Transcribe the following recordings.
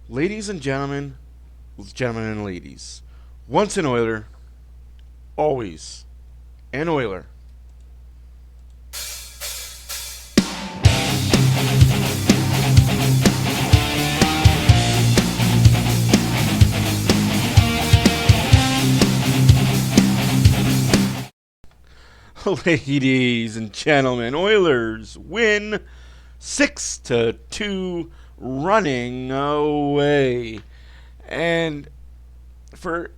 Ladies and gentlemen, gentlemen and ladies, once an Oiler, always an Oiler. Ladies and gentlemen, Oilers win 6-2 running away. And for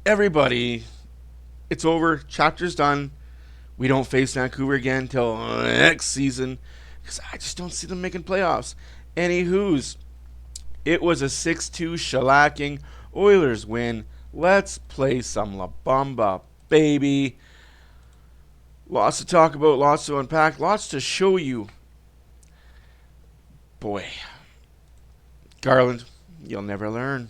everybody, it's over. Chapter's done. We don't face Vancouver again until next season because I just don't see them making playoffs. Anywho's, it was a 6-2 shellacking. Oilers win. Let's play some La Bamba, baby. Lots to talk about, lots to unpack, lots to show you. Boy, Garland, you'll never learn.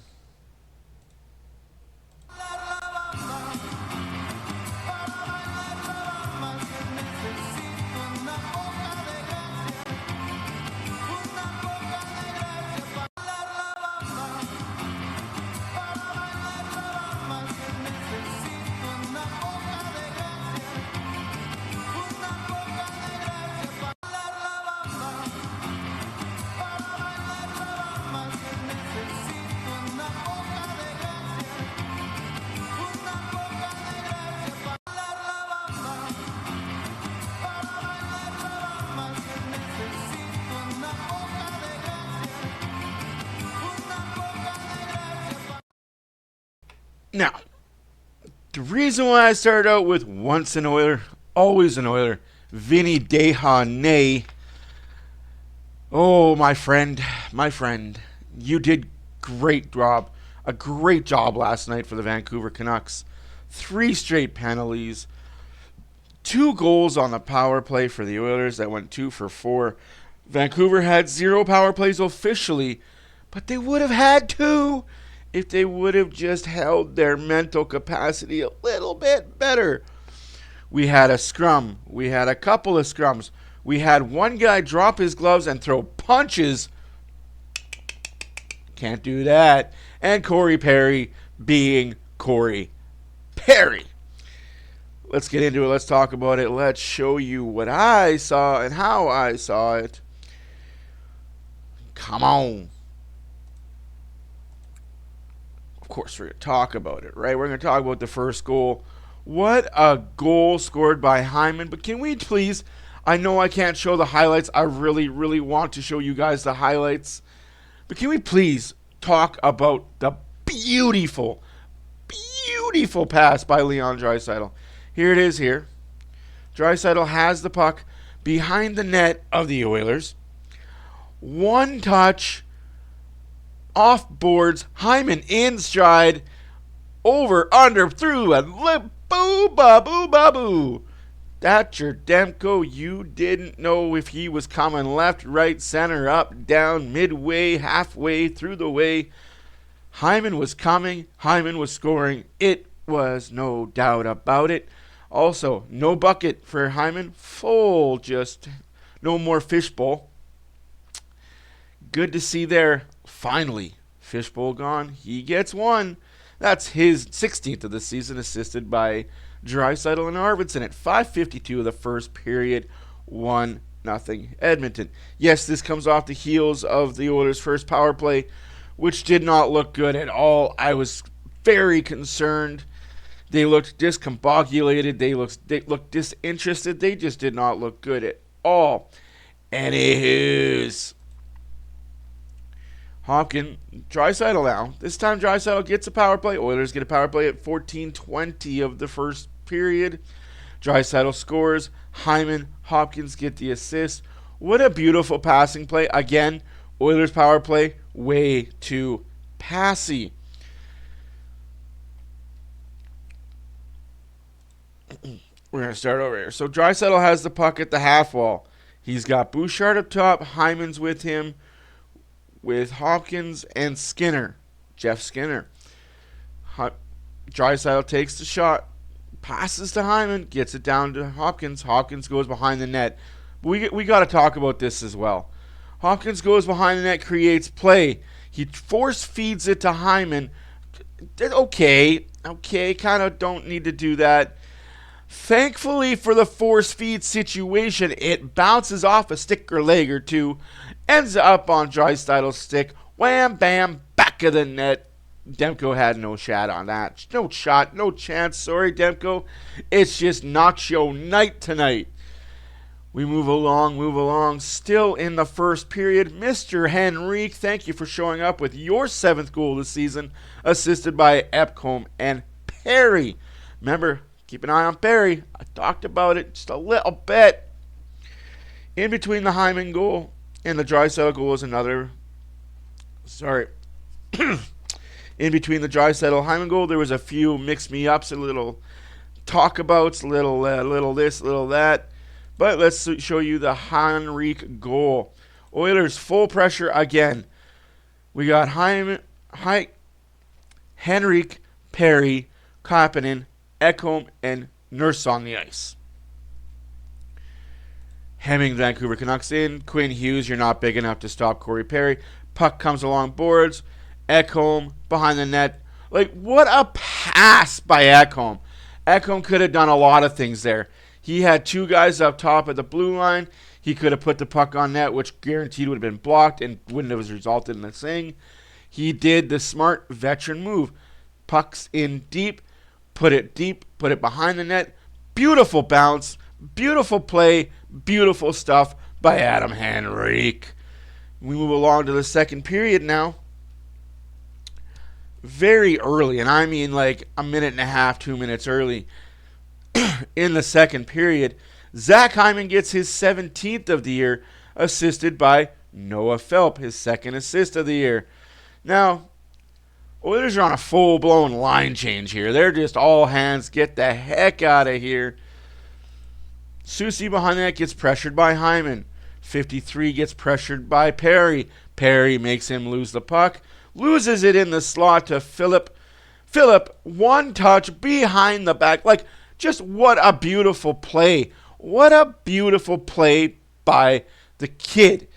Now, the reason why I started out with once an Oiler, always an Oiler, Vinny Desharnais. Oh, my friend, you did a great job last night for the Vancouver Canucks. 3 straight penalties, 2 goals on the power play for the Oilers that went 2 for 4. Vancouver had 0 power plays officially, but they would have had 2 if they would have just held their mental capacity a little bit better. We had a scrum. We had a couple of scrums. We had one guy drop his gloves and throw punches. Can't do that. And Corey Perry being Corey Perry. Let's get into it. Let's talk about it. Let's show you what I saw and how I saw it. Come on. Of course, we're going to talk about it, right? We're going to talk about the first goal. What a goal scored by Hyman. But can we please, I know I can't show the highlights. I really, really want to show you guys the highlights. But can we please talk about the beautiful, beautiful pass by Leon Draisaitl? Here it is here. Draisaitl has the puck behind the net of the Oilers. One touch. Off boards, Hyman in stride, over, under, through, and boo, ba, boo, ba, boo. Thatcher Demko, you didn't know if he was coming left, right, center, up, down, midway, halfway, through the way. Hyman was coming, Hyman was scoring. It was no doubt about it. Also, no bucket for Hyman, full, just no more fishbowl. Good to see there. Finally, fishbowl gone. He gets one. That's his 16th of the season, assisted by Draisaitl and Arvidsson at 5:52 of the first period. 1-0 Edmonton. Yes, this comes off the heels of the Oilers' first power play, which did not look good at all. I was very concerned. They looked discombobulated. They looked disinterested. They just did not look good at all. Anywho's. Hopkins, Draisaitl now. This time Draisaitl gets a power play. Oilers get a power play at 14:20 of the first period. Draisaitl scores. Hyman, Hopkins get the assist. What a beautiful passing play. Again, Oilers power play way too passy. We're going to start over here. So Draisaitl has the puck at the half wall. He's got Bouchard up top. Hyman's with him, with Hopkins and Skinner, Jeff Skinner. Draisaitl takes the shot, passes to Hyman, gets it down to Hopkins. Hopkins goes behind the net. We got to talk about this as well. Hopkins goes behind the net, creates play. He force feeds it to Hyman. Okay, kind of don't need to do that. Thankfully for the force feed situation, it bounces off a stick or leg or two, ends up on Draisaitl's stick. Wham, bam, back of the net. Demko had no shot on that. No shot, no chance. Sorry, Demko. It's just nacho night tonight. We move along. Still in the first period, Mr. Henrique, thank you for showing up with your 7th goal of the season, assisted by Epcombe and Perry. Remember, keep an eye on Perry. I talked about it just a little bit. In between the Hyman goal and the Draisaitl goal is another. In between the Draisaitl Hyman goal, there was a few mix-me-ups, a little talkabouts, little this, little that. But let's show you the Henrique goal. Oilers full pressure again. We got Henrique, Perry, Kapanen, Ekholm, and Nurse on the ice. Hemming Vancouver Canucks in. Quinn Hughes, you're not big enough to stop Corey Perry. Puck comes along boards. Ekholm behind the net. Like, what a pass by Ekholm. Ekholm could have done a lot of things there. He had 2 guys up top at the blue line. He could have put the puck on net, which guaranteed would have been blocked and wouldn't have resulted in a thing. He did the smart veteran move. Puck's in deep, put it behind the net. Beautiful bounce, beautiful play, beautiful stuff by Adam Henrique. We move along to the second period now. Very early, and I mean like a minute and a half, 2 minutes early. In the second period, Zach Hyman gets his 17th of the year, assisted by Noah Philp, his 2nd assist of the year. Now, Oilers are on a full-blown line change here. They're just all hands, get the heck out of here. Soucy behind the net gets pressured by Hyman. 53 gets pressured by Perry. Perry makes him lose the puck. Loses it in the slot to Philip. Philip, one touch behind the back. Like, just what a beautiful play. What a beautiful play by the kid.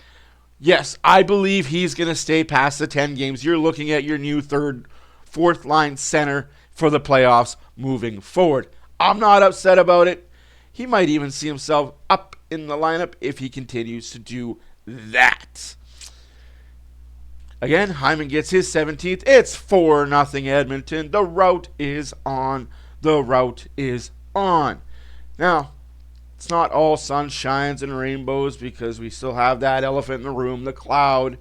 Yes, I believe he's going to stay past the 10 games. You're looking at your new 3rd, 4th line center for the playoffs moving forward. I'm not upset about it. He might even see himself up in the lineup if he continues to do that. Again, Hyman gets his 17th. It's 4-0 Edmonton. The route is on. Now, it's not all sunshines and rainbows because we still have that elephant in the room, the cloud.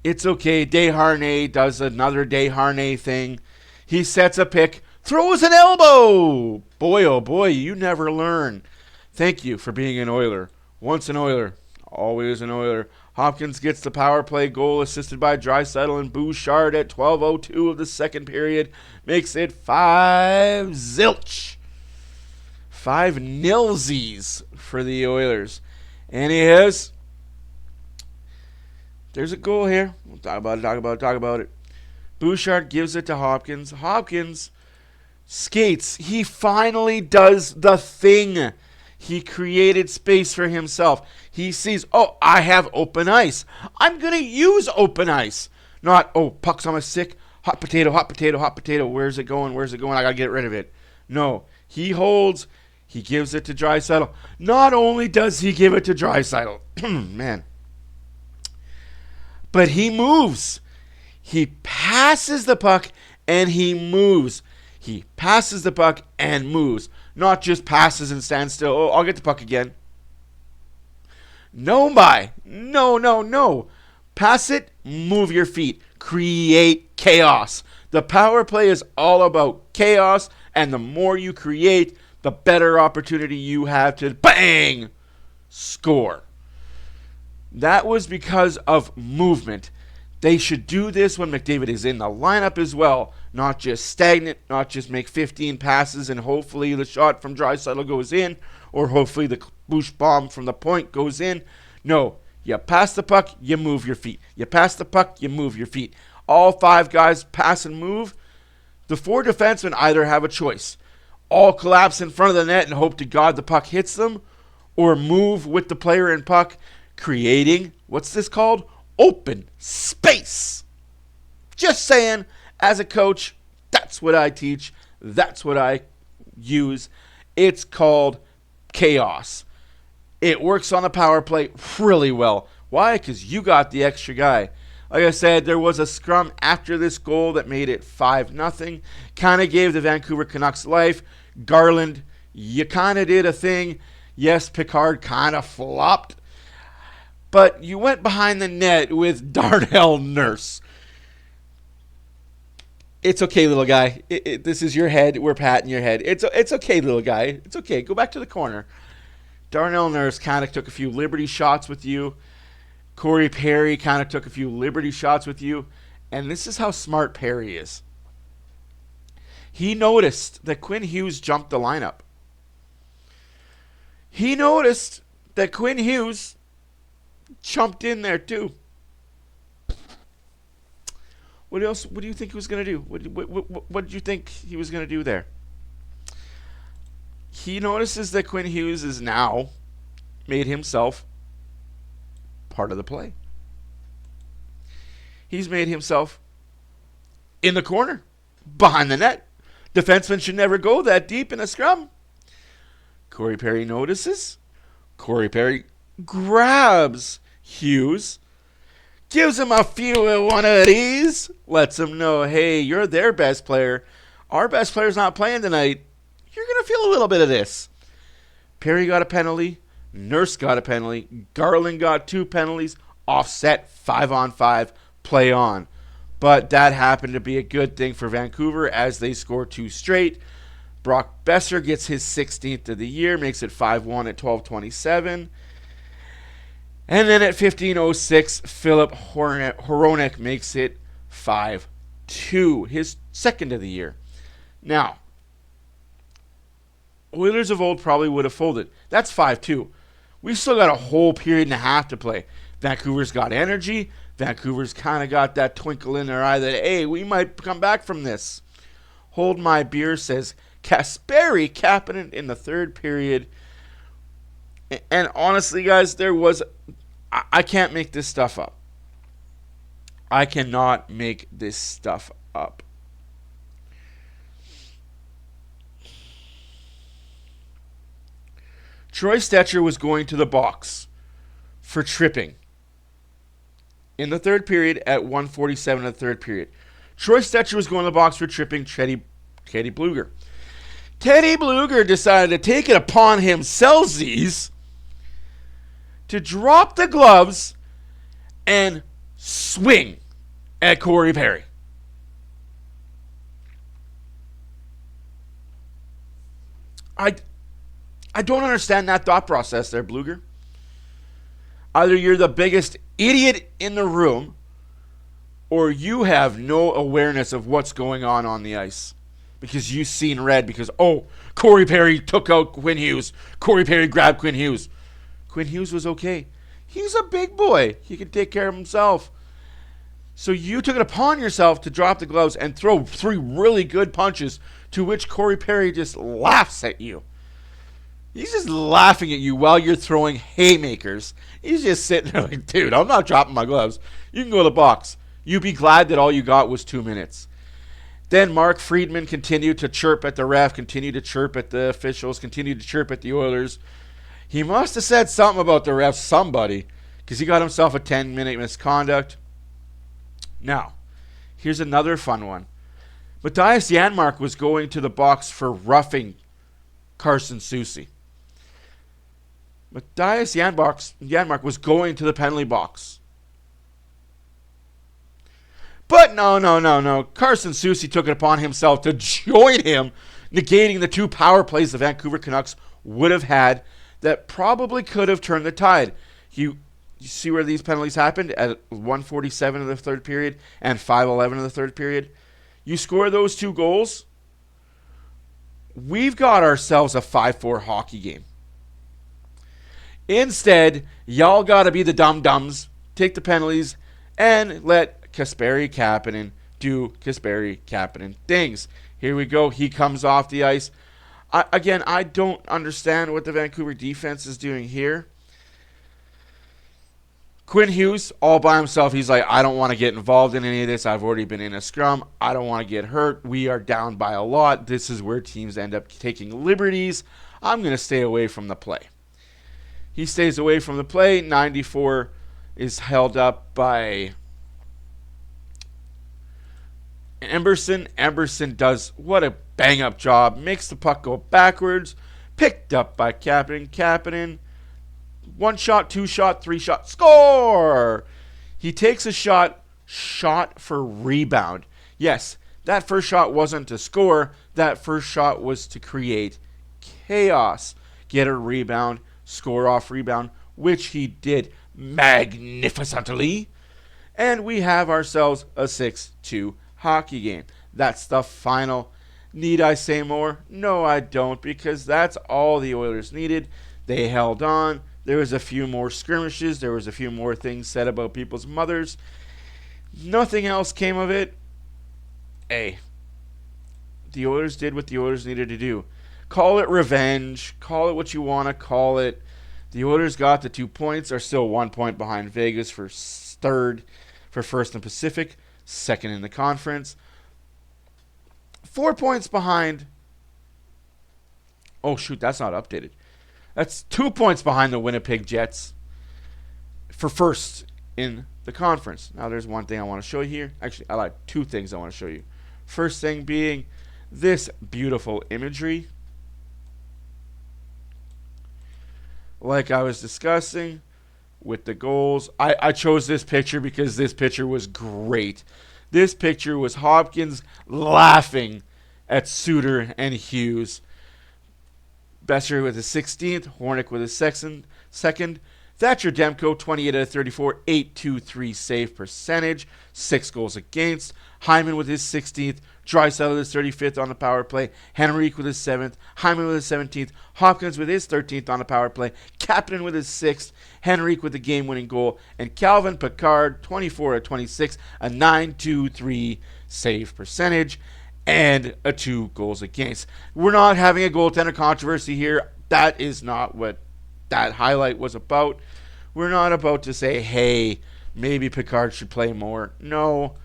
It's okay. Desharnais does another Desharnais thing. He sets a pick, throws an elbow. Boy, oh boy, you never learn. Thank you for being an Oiler. Once an Oiler, always an Oiler. Hopkins gets the power play goal assisted by Draisaitl and Bouchard at 12:02 of the second period. Makes it 5-0 for the Oilers. And there's a goal here. We'll talk about it. Bouchard gives it to Hopkins. Hopkins skates. He finally does the thing. He created space for himself. He sees, oh, I have open ice. I'm going to use open ice. Not, oh, puck's on my stick. Hot potato. Where's it going? I got to get rid of it. No, he holds. He gives it to Draisaitl. Not only does he give it to Draisaitl, man, but he moves. He passes the puck and he moves. He passes the puck and moves. Not just passes and stands still. Oh, I'll get the puck again. No. Pass it, move your feet. Create chaos. The power play is all about chaos, and the more you create, the better opportunity you have to bang, score. That was because of movement. They should do this when McDavid is in the lineup as well. Not just stagnant, not just make 15 passes and hopefully the shot from Draisaitl goes in, or hopefully the boosh bomb from the point goes in. No, you pass the puck, you move your feet. You pass the puck, you move your feet. All 5 guys pass and move. The 4 defensemen either have a choice. All collapse in front of the net and hope to God the puck hits them, or move with the player and puck, creating, what's this called? open space. Just saying, as a coach, that's what I teach. That's what I use. It's called chaos. It works on the power play really well. Why? Because you got the extra guy. Like I said, there was a scrum after this goal that made it 5-0. Kind of gave the Vancouver Canucks life. Garland, you kind of did a thing. Yes, Picard kind of flopped. But you went behind the net with Darnell Nurse. It's okay, little guy. This is your head. We're patting your head. It's okay, little guy. It's okay. Go back to the corner. Darnell Nurse kind of took a few liberty shots with you. Corey Perry kind of took a few liberty shots with you. And this is how smart Perry is. He noticed that Quinn Hughes jumped the lineup. He noticed that Quinn Hughes jumped in there too. What else? What do you think he was going to do? What did you think he was going to do there? He notices that Quinn Hughes is now made himself part of the play. He's made himself in the corner, behind the net. Defensemen should never go that deep in a scrum. Corey Perry notices. Corey Perry grabs Hughes, gives him a few of one of these, lets him know, hey, you're their best player. Our best player's not playing tonight. You're going to feel a little bit of this. Perry got a penalty. Nurse got a penalty. Garland got 2 penalties. Offset 5-on-5. Play on. But that happened to be a good thing for Vancouver as they score 2 straight. Brock Besser gets his 16th of the year. Makes it 5-1 at 12:27. And then at 15:06, Philip Hronek makes it 5-2. His 2nd of the year. Now, Oilers of old probably would have folded. That's 5-2. We've still got a whole period and a half to play. Vancouver's got energy. Vancouver's kind of got that twinkle in their eye that, hey, we might come back from this. Hold My Beer says Kasperi Kapanen in the 3rd period. And honestly, guys, I can't make this stuff up. I cannot make this stuff up. Troy Stecher was going to the box for tripping in the 3rd period at 1:47 of the 3rd period. Troy Stecher was going to the box for tripping Teddy Bluger. Teddy Bluger decided to take it upon himself to drop the gloves and swing at Corey Perry. I don't understand that thought process there, Bluger. Either you're the biggest idiot in the room or you have no awareness of what's going on the ice. Because you've seen red because, Corey Perry took out Quinn Hughes. Corey Perry grabbed Quinn Hughes. Quinn Hughes was okay. He's a big boy. He can take care of himself. So you took it upon yourself to drop the gloves and throw 3 really good punches to which Corey Perry just laughs at you. He's just laughing at you while you're throwing haymakers. He's just sitting there like, dude, I'm not dropping my gloves. You can go to the box. You'd be glad that all you got was 2 minutes. Then Mark Friedman continued to chirp at the ref, continued to chirp at the officials, continued to chirp at the Oilers. He must have said something about the ref, somebody, because he got himself a 10-minute misconduct. Now, here's another fun one. Matthias Janmark was going to the box for roughing Carson Soucy. Matthias Janmark was going to the penalty box. But no. Carson Soucy took it upon himself to join him, negating the 2 power plays the Vancouver Canucks would have had that probably could have turned the tide. You see where these penalties happened? At 1:47 of the 3rd period and 5:11 of the 3rd period. You score those 2 goals, we've got ourselves a 5-4 hockey game. Instead, y'all got to be the dum-dums, take the penalties, and let Kasperi Kapanen do Kasperi Kapanen things. Here we go. He comes off the ice. I don't understand what the Vancouver defense is doing here. Quinn Hughes, all by himself, he's like, I don't want to get involved in any of this. I've already been in a scrum. I don't want to get hurt. We are down by a lot. This is where teams end up taking liberties. I'm going to stay away from the play. He stays away from the play. 94 is held up by Emberson. Emberson does what a bang-up job. Makes the puck go backwards. Picked up by Kapanen. Kapanen. 1 shot, 2 shot, 3 shot. Score! He takes a shot for rebound. Yes, that first shot wasn't to score. That first shot was to create chaos. Get a rebound, score off rebound, which he did magnificently. And we have ourselves a 6-2 hockey game. That's the final. Need I say more? No, I don't, because that's all the Oilers needed. They held on. There was a few more skirmishes. There was a few more things said about people's mothers. Nothing else came of it. Hey, the Oilers did what the Oilers needed to do. Call it revenge. Call it what you want to call it. The Oilers got the 2 points. Are still 1 point behind Vegas for third, for first in Pacific, second in the conference. 4 points behind. Oh, shoot, that's not updated. That's 2 points behind the Winnipeg Jets for first in the conference. Now, there's one thing I want to show you here. Actually, I like 2 things I want to show you. First thing being this beautiful imagery. Like I was discussing with the goals, I chose this picture because this picture was great. This picture was Hopkins laughing at Suter and Hughes. Besser with his 16th, Hornick with his second. Thatcher Demko, 28 out of 34, 8.23 save percentage, 6 goals against. Hyman with his 16th, Draisaitl with his 35th on the power play, Henrique with his 7th, Hyman with his 17th, Hopkins with his 13th on the power play, Kapanen with his 6th, Henrique with the game-winning goal, and Calvin Pickard, 24 out of 26, a 9.23 save percentage, and a 2 goals against. We're not having a goaltender controversy here. That is not what that highlight was about. We're not about to say, hey, maybe Pickard should play more. No,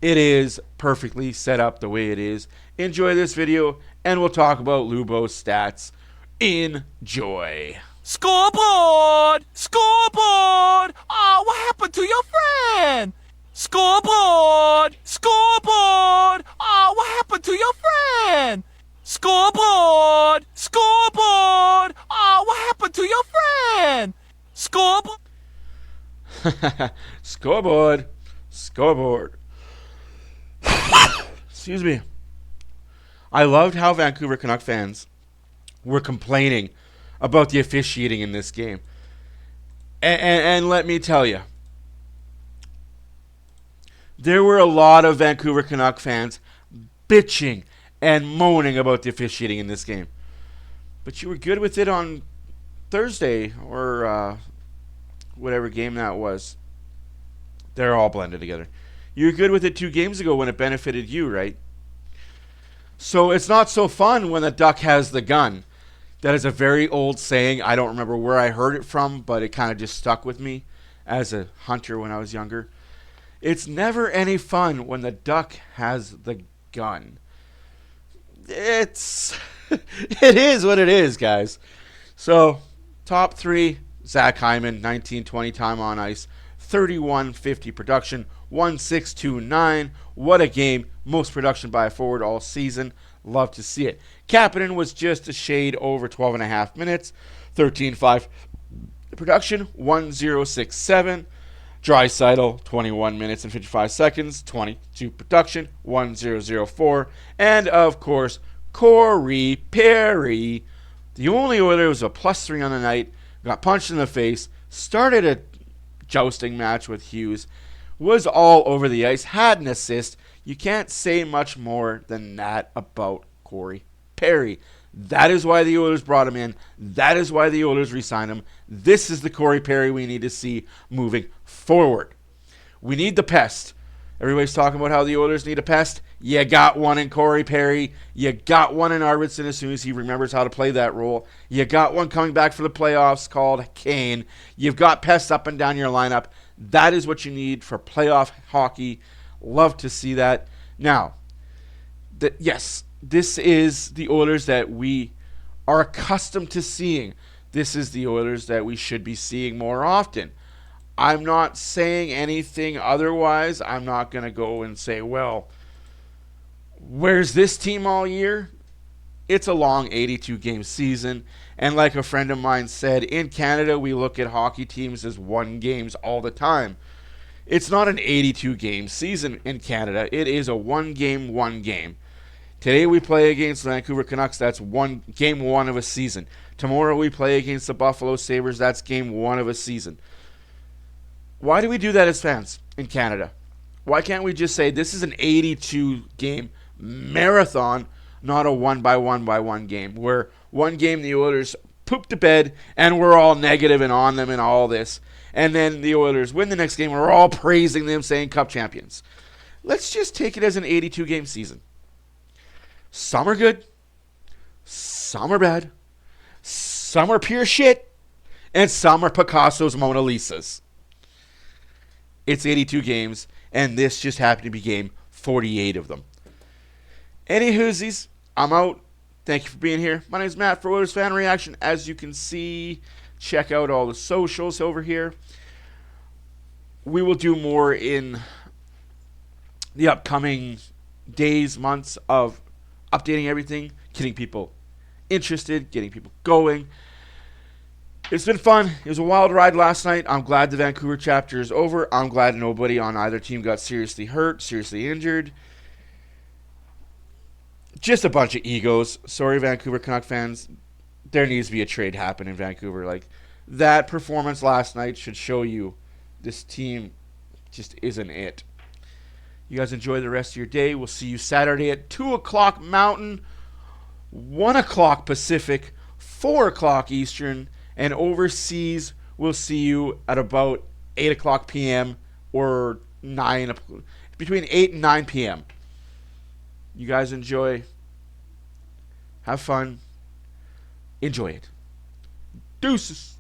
it is perfectly set up the way it is. Enjoy this video, and we'll talk about Lubo's stats. Enjoy. Scoreboard! Scoreboard! Oh, what happened to your friend? Scoreboard! Scoreboard! Oh, what happened to your friend? Scoreboard! Scoreboard! Oh, what happened to your friend? Scoreboard! Scoreboard. Scoreboard. Excuse me. I loved how Vancouver Canuck fans were complaining about the officiating in this game. And let me tell you, there were a lot of Vancouver Canuck fans bitching and moaning about the officiating in this game. But you were good with it on Thursday or whatever game that was. They're all blended together. You were good with it 2 games ago when it benefited you, right? So it's not so fun when the duck has the gun. That is a very old saying. I don't remember where I heard it from, but it kind of just stuck with me as a hunter when I was younger. It's never any fun when the duck has the gun. It is what it is, guys. So, top 3, Zach Hyman, 19-20 time on ice, 31-50 production, 1.629. What a game. Most production by a forward all season. Love to see it. Kapanen was just a shade over 12.5 minutes, 13.5 production, 1.067. Draisaitl, 21 minutes and 55 seconds, 22 production, 1.004. And, of course, Corey Perry, the only Oiler who was a +3 on the night, got punched in the face, started a jousting match with Hughes, was all over the ice, had an assist. You can't say much more than that about Corey Perry. That is why the Oilers brought him in. That is why the Oilers re-signed him. This is the Corey Perry we need to see moving forward. We need the pest. Everybody's talking about how the Oilers need a pest. You got one in Corey Perry. You got one in Arvidsson as soon as he remembers how to play that role. You got one coming back for the playoffs called Kane. You've got pests up and down your lineup. That is what you need for playoff hockey. Love to see that. Now, yes, this is the Oilers that we are accustomed to seeing. This is the Oilers that we should be seeing more often. I'm not saying anything otherwise. I'm not going to go and say, well, where's this team all year? It's a long 82-game season. And like a friend of mine said, in Canada, we look at hockey teams as one games all the time. It's not an 82-game season in Canada. It is a one game. Today we play against the Vancouver Canucks. That's game one of a season. Tomorrow we play against the Buffalo Sabres. That's game one of a season. Why do we do that as fans in Canada? Why can't we just say this is an 82-game marathon, not a one-by-one game, where one game the Oilers poop to bed and we're all negative and on them and all this, and then the Oilers win the next game, we're all praising them, saying cup champions. Let's just take it as an 82-game season. Some are good, some are bad, some are pure shit, and some are Picasso's Mona Lisas. It's 82 games, and this just happened to be game 48 of them. Any hoosies, I'm out. Thank you for being here. My name is Matt for OilersFanReaction. As you can see, check out all the socials over here. We will do more in the upcoming days, months of updating everything, getting people interested, getting people going. It's been fun. It was a wild ride last night. I'm glad the Vancouver chapter is over. I'm glad nobody on either team got seriously hurt, seriously injured. Just a bunch of egos. Sorry, Vancouver Canuck fans. There needs to be a trade happen in Vancouver. Like, that performance last night should show you this team just isn't it. You guys enjoy the rest of your day. We'll see you Saturday at 2 o'clock Mountain, 1 o'clock Pacific, 4 o'clock Eastern, and overseas we'll see you at about 8 o'clock p.m. or between 8 and 9 p.m. You guys enjoy. Have fun. Enjoy it. Deuces.